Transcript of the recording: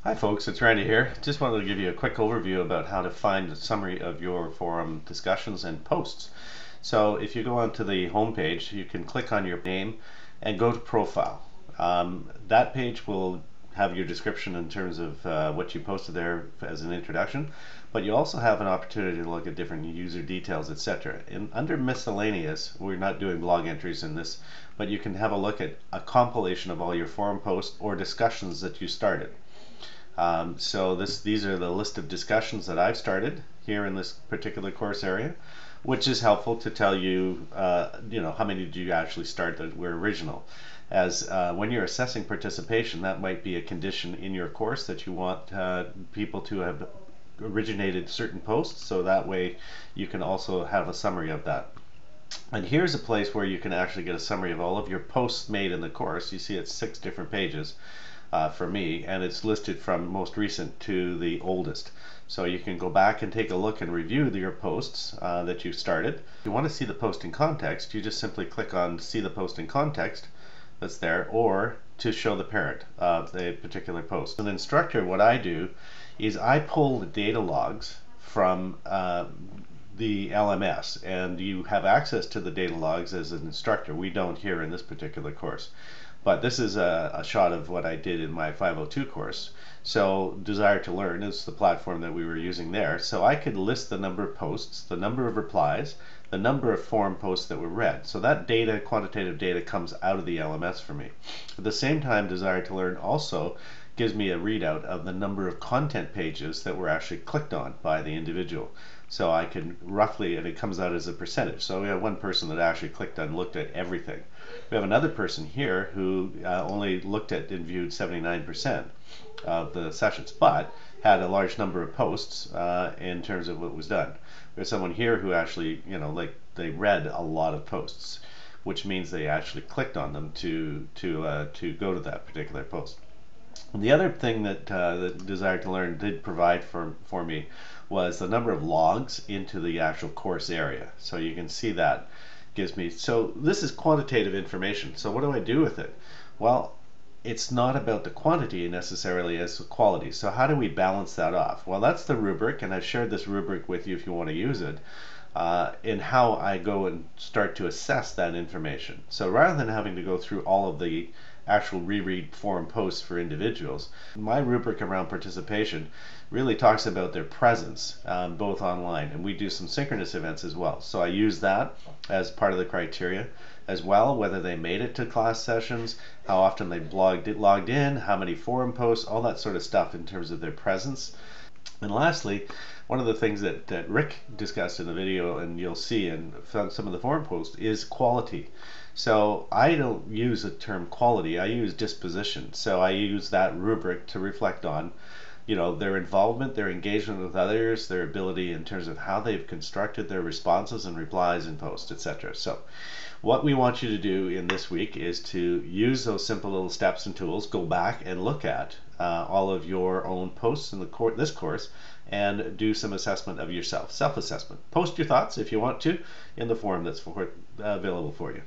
Hi folks, it's Randy here. Just wanted to give you a quick overview about how to find a summary of your forum discussions and posts. So if you go onto the home page, you can click on your name and go to profile. That page will have your description in terms of what you posted there as an introduction, but you also have an opportunity to look at different user details, etc. Under miscellaneous, we're not doing blog entries in this, but you can have a look at a compilation of all your forum posts or discussions that you started. These are the list of discussions that I've started here in this particular course area, which is helpful to tell you, how many did you actually start that were original. As when you're assessing participation, that might be a condition in your course that you want people to have originated certain posts, so that way you can also have a summary of that. And here's a place where you can actually get a summary of all of your posts made in the course. You see it's 6 different pages. For me, and it's listed from most recent to the oldest. So you can go back and take a look and review your posts that you started. If you want to see the post in context, you just simply click on see the post in context that's there, or to show the parent of the particular post. As an instructor, what I do is I pull the data logs from the LMS, and you have access to the data logs as an instructor. We don't here in this particular course. But this is a shot of what I did in my 502 course. So Desire to Learn is the platform that we were using there. So I could list the number of posts, the number of replies, the number of forum posts that were read. So that data, quantitative data, comes out of the LMS for me. At the same time, Desire to Learn also gives me a readout of the number of content pages that were actually clicked on by the individual. So I can roughly, and it comes out as a percentage. So we have one person that actually clicked on, looked at everything. We have another person here who only looked at and viewed 79% of the sessions, but had a large number of posts in terms of what was done. There's someone here who actually, they read a lot of posts, which means they actually clicked on them to go to that particular post. And the other thing that Desire to Learn did provide for me was the number of logs into the actual course area. So you can see that gives me, so this is quantitative information. So what do I do with it? Well, it's not about the quantity necessarily as the quality. So how do we balance that off? Well, that's the rubric, and I've shared this rubric with you if you want to use it, in how I go and start to assess that information. So rather than having to go through all of the actual reread forum posts for individuals, my rubric around participation really talks about their presence both online, and we do some synchronous events as well. So I use that as part of the criteria as well, whether they made it to class sessions, how often they logged in, how many forum posts, all that sort of stuff in terms of their presence. And lastly, one of the things that Rick discussed in the video, and you'll see in some of the forum posts, is quality. So I don't use the term quality, I use disposition. So I use that rubric to reflect on their involvement, their engagement with others, their ability in terms of how they've constructed their responses and replies in posts, etc. So what we want you to do in this week is to use those simple little steps and tools, go back and look at all of your own posts in this course, and do some assessment of yourself, self-assessment. Post your thoughts if you want to in the forum that's available for you.